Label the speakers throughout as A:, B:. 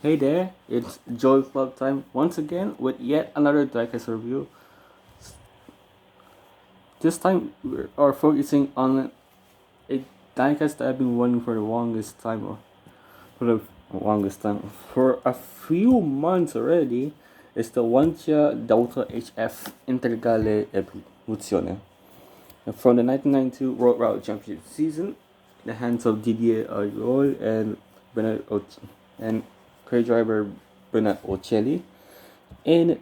A: Hey there, it's Joy Club time once again with yet another diecast review. This time we are focusing on a diecast that I've been wanting for the longest time, for a few months already. It's the Lancia Delta HF Intergale Evoluzione from the 1992 World Rally Championship season, in the hands of Didier Auriol and and co-driver Bernard Occelli. And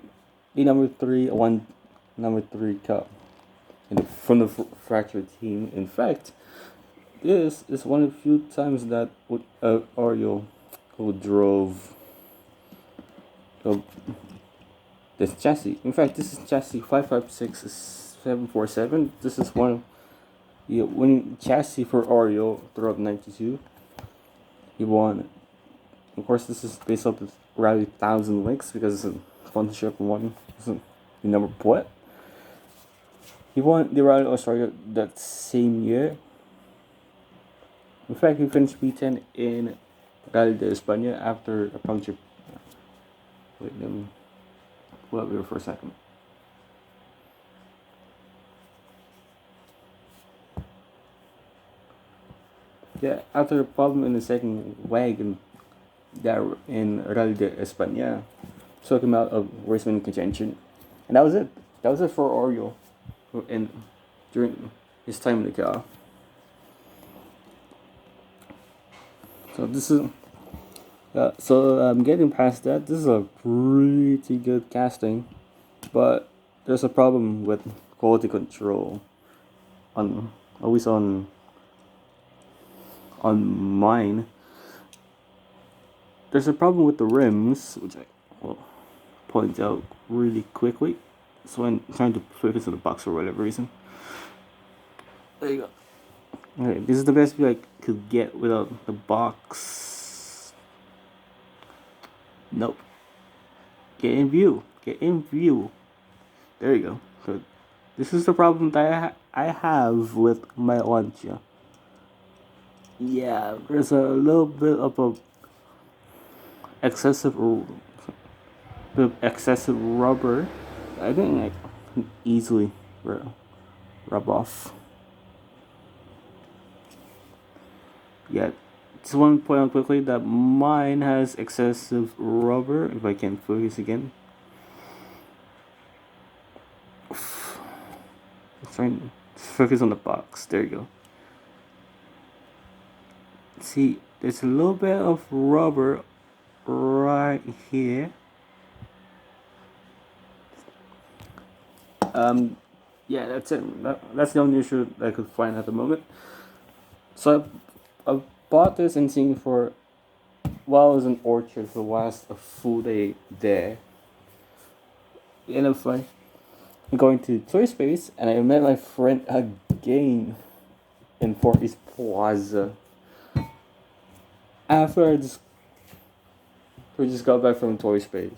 A: the number three cup from the fracture team. In fact, this is one of the few times that Auriol who drove uh, this chassis. In fact, this is chassis 556747. This is one of the winning chassis for Auriol throughout '92. He won. Of course, this is based off the Rally 1000 links because it's a sponsorship one. It's the number plate. He won the Rally Australia that same year. In fact, he finished P10 in Rally de España after a puncture. Wait, let me pull up here for a second. Yeah, after a problem in the second wagon that in Rally de España took him out of racing contention. And that was it. That was it for Auriol. And during his time in the car. So this is getting past that. This is a pretty good casting, but there's a problem with quality control on always on mine. There's a problem with the rims, which I will point out really quickly. So I'm trying to focus on the box for whatever reason. There you go. Okay, this is the best view I could get without the box. Nope. Get in view. Get in view. There you go. So this is the problem that I have with my Lancia. Yeah, there's a little bit of a excessive rubber. I think I can easily rub off. Yeah, just want to point out quickly that mine has excessive rubber. If I can focus again. Trying to focus on the box. There you go. See, there's a little bit of rubber right here. Yeah, that's it. That's the only issue I could find at the moment. So I bought this and seen for while I was in Orchard for the last a full day there. And if I'm going to Toy Space and I met my friend again in Fort East Plaza. After we just got back from Toy Space,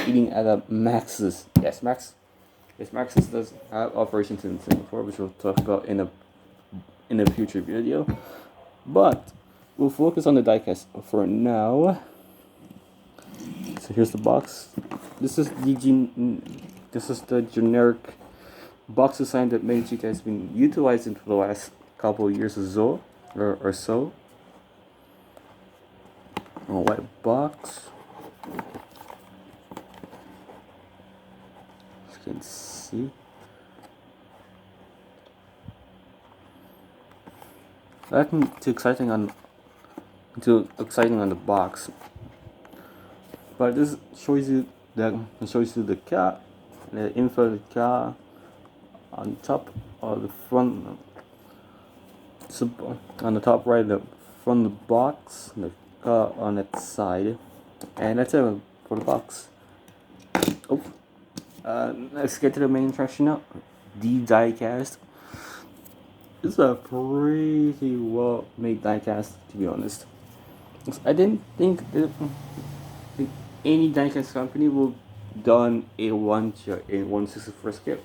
A: eating at a Max's. Yes, Max's does have operations in Singapore, which we'll talk about in a future video. But we'll focus on the diecast for now. So here's the box. This is the generic box design that MiniGT has been utilizing for the last couple of years or so. A white box. As you can see. Nothing too exciting on the box. But this shows you the car, the info of the car on top of the front. On the top right, from the box, the car on its side, and that's it for the box. Oh, let's get to the main attraction now. The diecast. It's a pretty well made diecast, to be honest. I didn't think any diecast company would done a Lancia in 1/64 scale.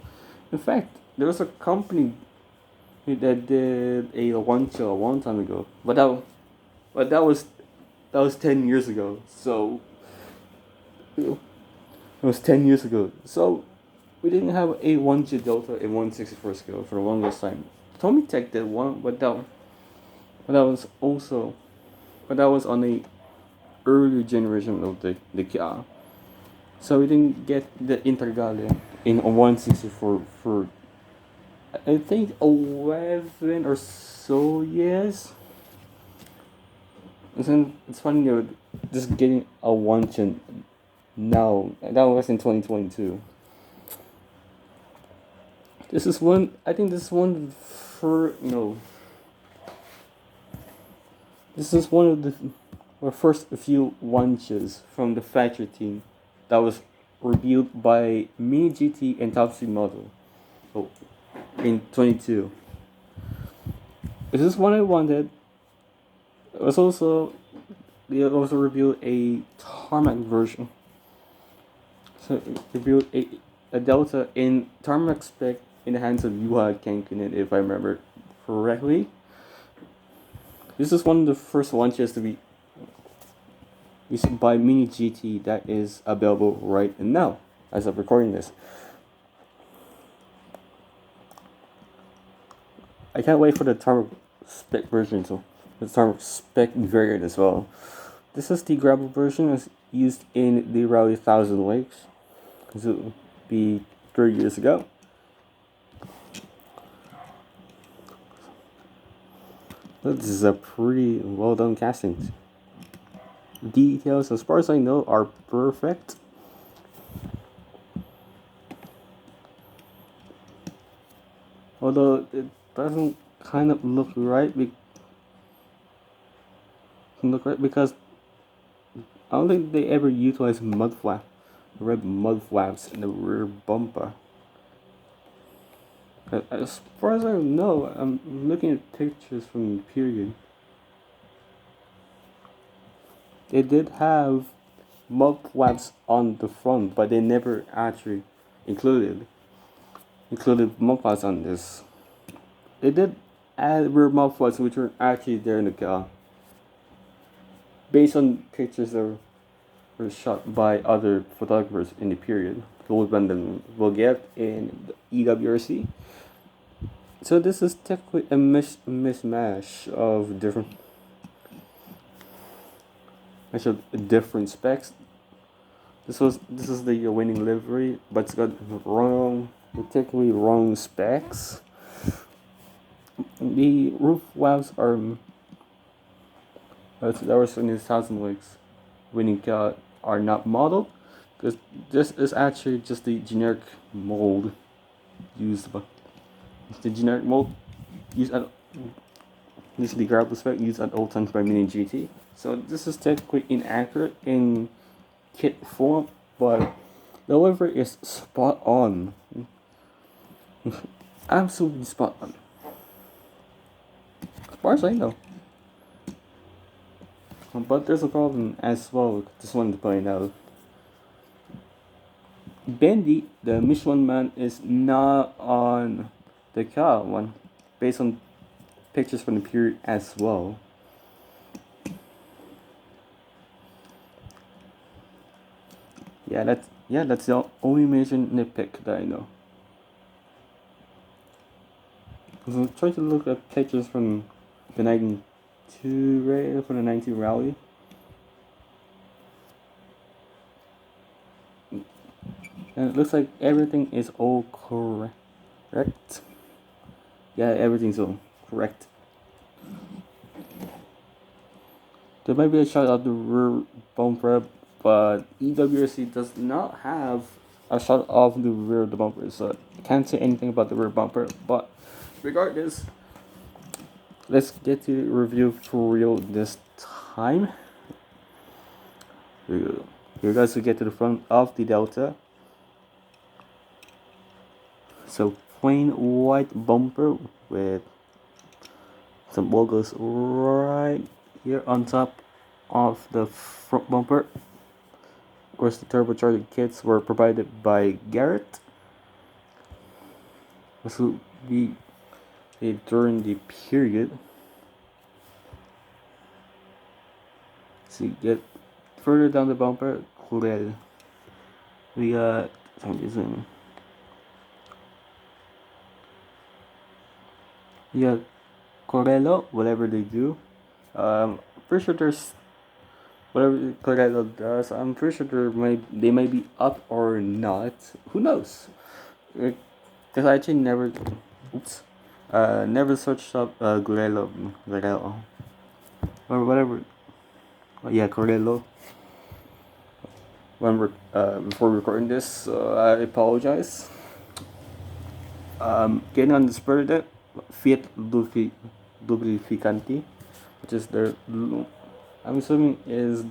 A: In fact, there was a company that did a Lancia a long time ago, but that was that was 10 years ago. So it was 10 years ago. So we didn't have a 1G Delta in 164 scale for the longest time. Tommy Tech did one, but that was also, but that was on the earlier generation of the Kia. So we didn't get the Intergale in a 164 for I think 11 or so years. And then it's funny, just getting a 1G now. That was in 2022. This is one. I think this is one for This is one of the first few launches from the factory team that was revealed by MiniGT and Top Speed model in 22. This is one I wanted. They also revealed a tarmac version. So it revealed a Delta in tarmac spec in the hands of Yuha Kankunen, if I remember correctly. This is one of the first launches to be used by MiniGT that is available right now as of recording this. I can't wait for the tarmac spec version, so the tarmac spec variant as well. This is the gravel version as used in the Rally 1000 Lakes. This will be 3 years ago. This is a pretty well done casting. Details, as far as I know, are perfect. Although it doesn't kind of look right, because I don't think they ever utilize red mud flaps in the rear bumper. As far as I know, I'm looking at pictures from the period. They did have mud flaps on the front, but they never actually included mud flaps on this. They did add rear mud flaps, which were actually there in the car, based on pictures that were shot by other photographers in the period. Gold Band will get in the EWRC. So this is technically a mismatch of different specs. This is the winning livery, but it's got technically wrong specs. The roof flaps are that was in the 1000 Lakes winning car are not modeled, because this is actually just the generic mold used by. The generic mold used at the gravel spec used at all times by MiniGT. So this is technically inaccurate in kit form, but the livery is spot on. Absolutely spot on. As far as I know. But there's a problem as well. Just wanted to point out. Bendy, the Michelin Man, is not on the car one, based on pictures from the period as well. Yeah, that's the only major nitpick that I know. Because I'm trying to look at pictures from the 92 rally. And it looks like everything is all correct. Yeah, everything's all correct. There might be a shot of the rear bumper, but EWRC does not have a shot of the rear of the bumper, so I can't say anything about the rear bumper. But regardless, let's get to the review for real this time. Here guys, we get to the front of the Delta. So plain white bumper with some logos right here on top of the front bumper. Of course, the turbocharged kits were provided by Garrett. This will be during the period. So you get further down the bumper, Corel. We got zoom. You got Corello, whatever they do. Pretty sure there's whatever Corello does. I'm pretty sure they might be up or not. Who knows? Because I actually never searched up Corello, or whatever. Yeah, Corello. Before recording this, I apologize. Getting on the spur of that, Fiat Lubrificante, which is I'm assuming is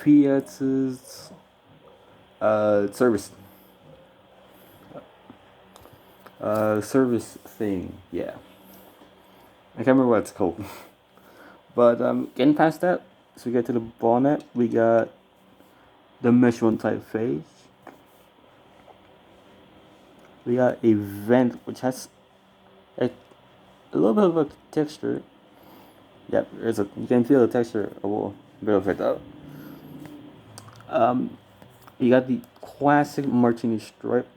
A: Fiat's service service thing. Yeah, I can't remember what it's called. But getting past that, so we get to the bonnet. We got the measurement type phase. We got a vent which has a little bit of a texture. Yep, you can feel the texture a little bit of it out. You got the classic Martini stripe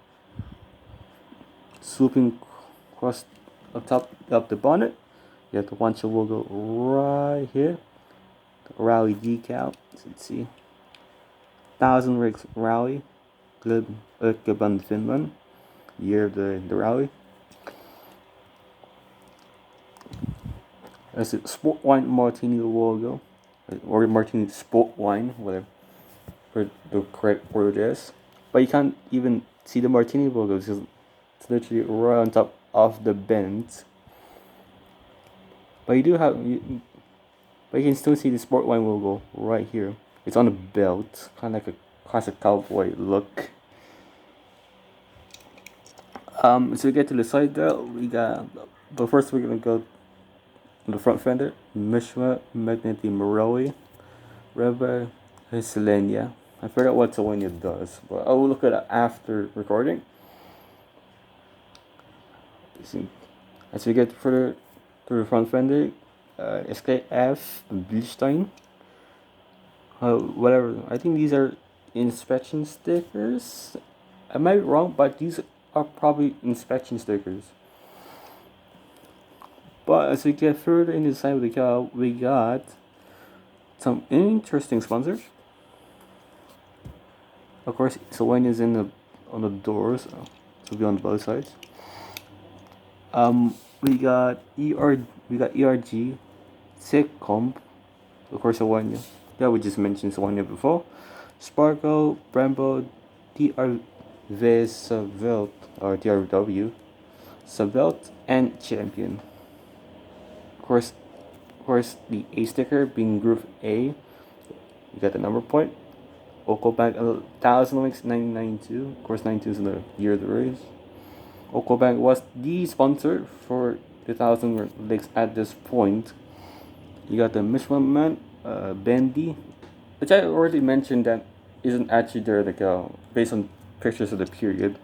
A: swooping across up the bonnet. You have the Lancia logo right here. The rally decal. Let's see. 1,000 rigs rally. Klubb Finland. Year of the rally. That's the Sport Wine Martini logo. Or Martini Sport Wine, whatever the correct word is. But you can't even see the Martini logo because it's literally right on top of the bend. But but you can still see the Sport Wine logo right here. It's on the belt, kind of like a classic cowboy look. So we get to the side there, but first we're gonna go on the front fender, Michelin Magneti Morelli, Reba Selenia. I forgot what Selenia does, but I will look at it after recording. As we get further to the front fender, SKF Bilstein. Whatever. I think these are inspection stickers. I might be wrong, but these are probably inspection stickers. But as we get further into the side of the car, we got some interesting sponsors. Of course, Selenia is on the doors, so it'll be on both sides. We got ERG, Sitcom, of course Selenia. Yeah, we just mentioned Selenia before. Sparko, Brembo, TRV Savelt or TRW, Savelt, and Champion. Of course, the A sticker being Groove A. You got the number point. Oko Bank 1,000 links 1992. Of course, 92 is in the year of the race. Oko Bank was the sponsor for the 1,000 links at this point. You got the Michelin Man, Bendy, which I already mentioned that isn't actually there based on pictures of the period.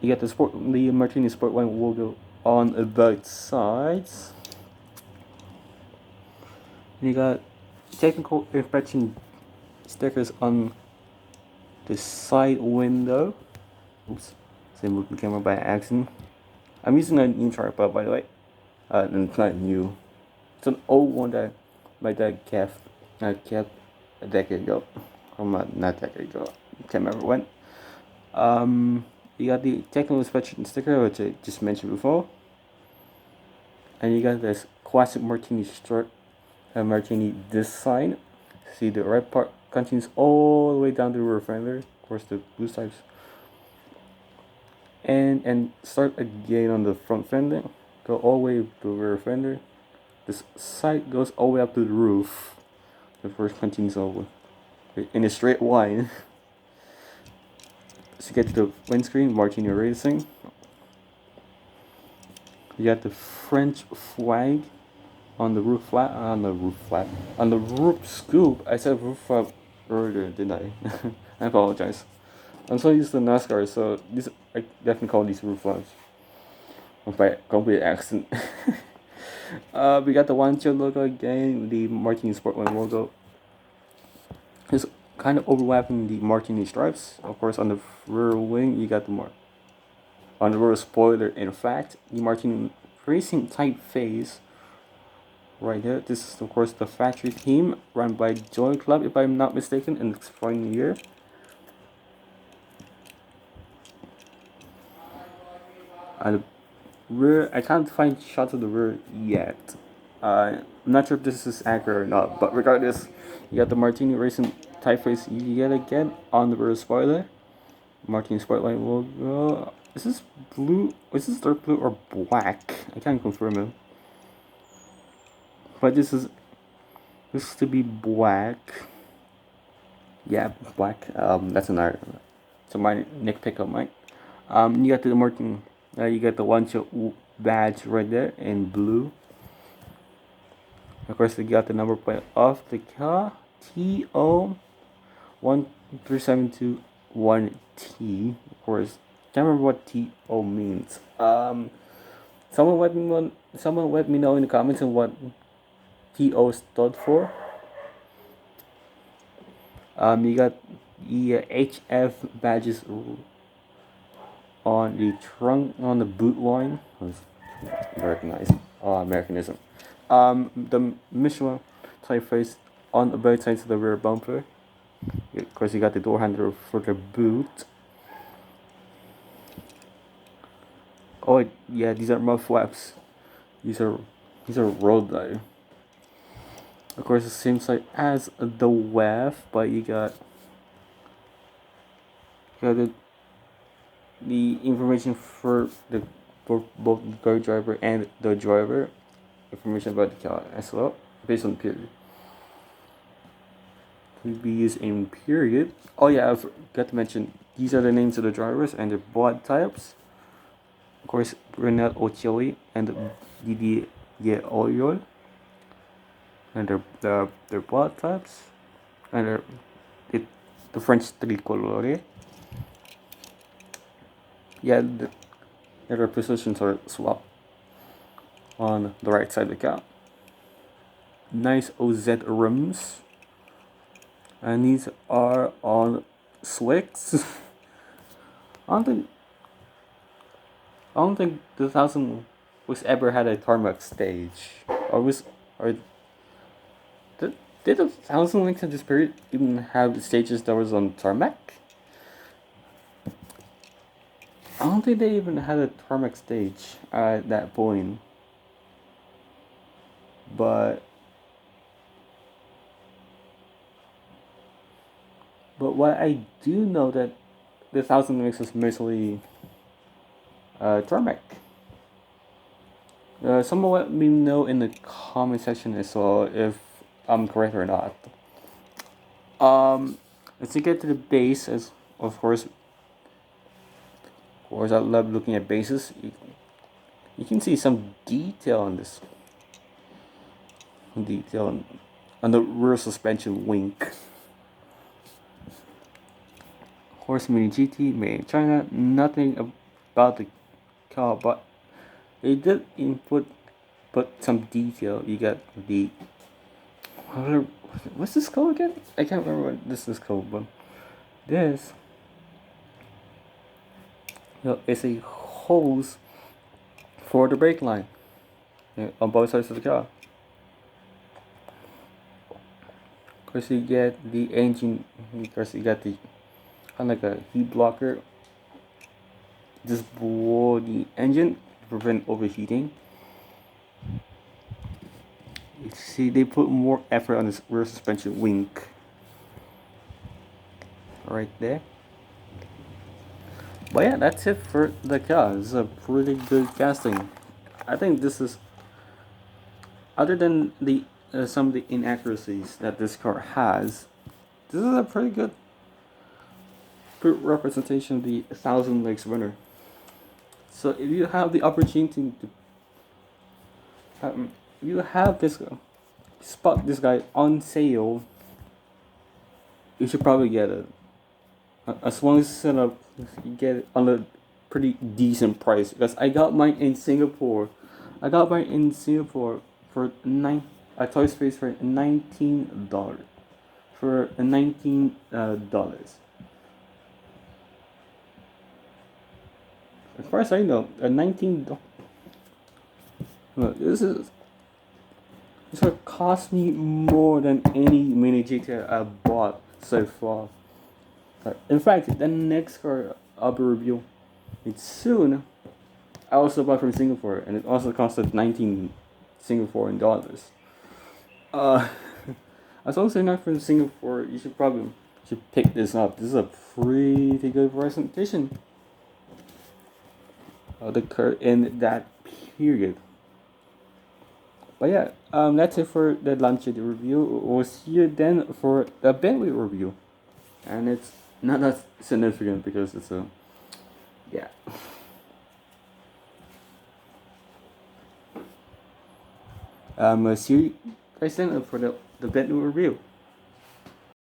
A: You got the Martini Sport Wine logo on both sides. You got technical inspection stickers on the side window. Oops, I moved the camera by accident. I'm using a new tripod, by the way. And it's not new. It's an old one that my dad kept a decade ago. Or not a decade ago. Can't remember when. You got the technical inspection sticker, which I just mentioned before. And you got this classic Martini stripe Martini design. See, the red part continues all the way down to the rear fender. Of course, the blue stripes. And start again on the front fender. Go all the way to the rear fender. This side goes all the way up to the roof. The first continues all the way in a straight line. So you get to the windscreen, Martini Racing. You got the French flag on the roof scoop. I said roof flap earlier, didn't I? I apologize. I'm so used to NASCAR, so I definitely call these roof flaps by complete accident. We got the Lancia logo again, the Martini Sportline logo. It's kind of overlapping the Martini stripes. Of course, on the rear wing, you got on the rear spoiler. In fact, the Martini Racing typeface right there. This is, of course, the factory team run by Joy Club, if I'm not mistaken, in the following year. And the rear, I can't find shots of the rear yet. I'm not sure if this is accurate or not, but regardless, you got the Martini Racing typeface yet again on the rear spoiler. Martini Spotlight logo. Is this blue? Is this dark blue or black? I can't confirm it. But this is to be black. Yeah, black. That's another. So my Nick pickup mine. You got the Martin. You got the Lancia badge right there in blue. Of course, you got the number plate of the car. TO13721T. Of course, can't remember what TO means. Someone let me know in the comments on what TO stood for. You got the HF badges on the trunk, on the boot line. Americanized. Americanism. The Michelin typeface on both sides of the rear bumper. Of course, you got the door handle for the boot. Oh yeah, these are mud flaps. These are road though. Of course, the same side as the WEF, but you got the information for both the car driver and the driver. Information about the car as well, based on period. Could be used in period. Oh yeah, I forgot to mention these are the names of the drivers and their blood types. Of course, Renat Occelli and Didier Auriol, and their blood types, and the French tricolore. Yeah, their positions are swapped on the right side of the car. Nice OZ rims, and these are on slicks. I don't think the 1000 was ever had a tarmac stage, did the 1000 links in this period even have stages that was on tarmac? I don't think they even had a tarmac stage at that point. But what I do know that the 1000 links is mostly tarmac. Someone let me know in the comment section as well if I'm correct or not. Let's get to the base. As of course, I love looking at bases. You can see some detail on this. Detail on the rear suspension link. Of course, MiniGT made in China. Nothing about the car, but they did put some detail. You got the what's this called again? I can't remember what this is called, but this is a hose for the brake line on both sides of the car. Of course, you get the engine. Of course, you got the kind of like a heat blocker. Just below the engine to prevent overheating. You see, they put more effort on this rear suspension link. Right there. But yeah, that's it for the car. This is a pretty good casting. I think this is, other than the some of the inaccuracies that this car has, this is a pretty good representation of the 1000 Lakes winner. So if you have the opportunity to, if you have this, spot this guy on sale, you should probably get it. As long as you get it on a pretty decent price. Because I got mine in Singapore I got mine in Singapore for a Toy Space for $19. For $19. As far as I know, a $19. Look, this would cost me more than any mini GT I bought so far. In fact, the next car I'll be reviewing it soon, I also bought from Singapore, and it also costed 19 Singaporean dollars. Uh, as long as you're not from Singapore, you should pick this up. This is a pretty good presentation of the car in that period. But yeah, that's it for the Lancia review. We'll see you then for the Bentley review, and it's not that significant because it's a yeah. See you guys then for the Bentley review.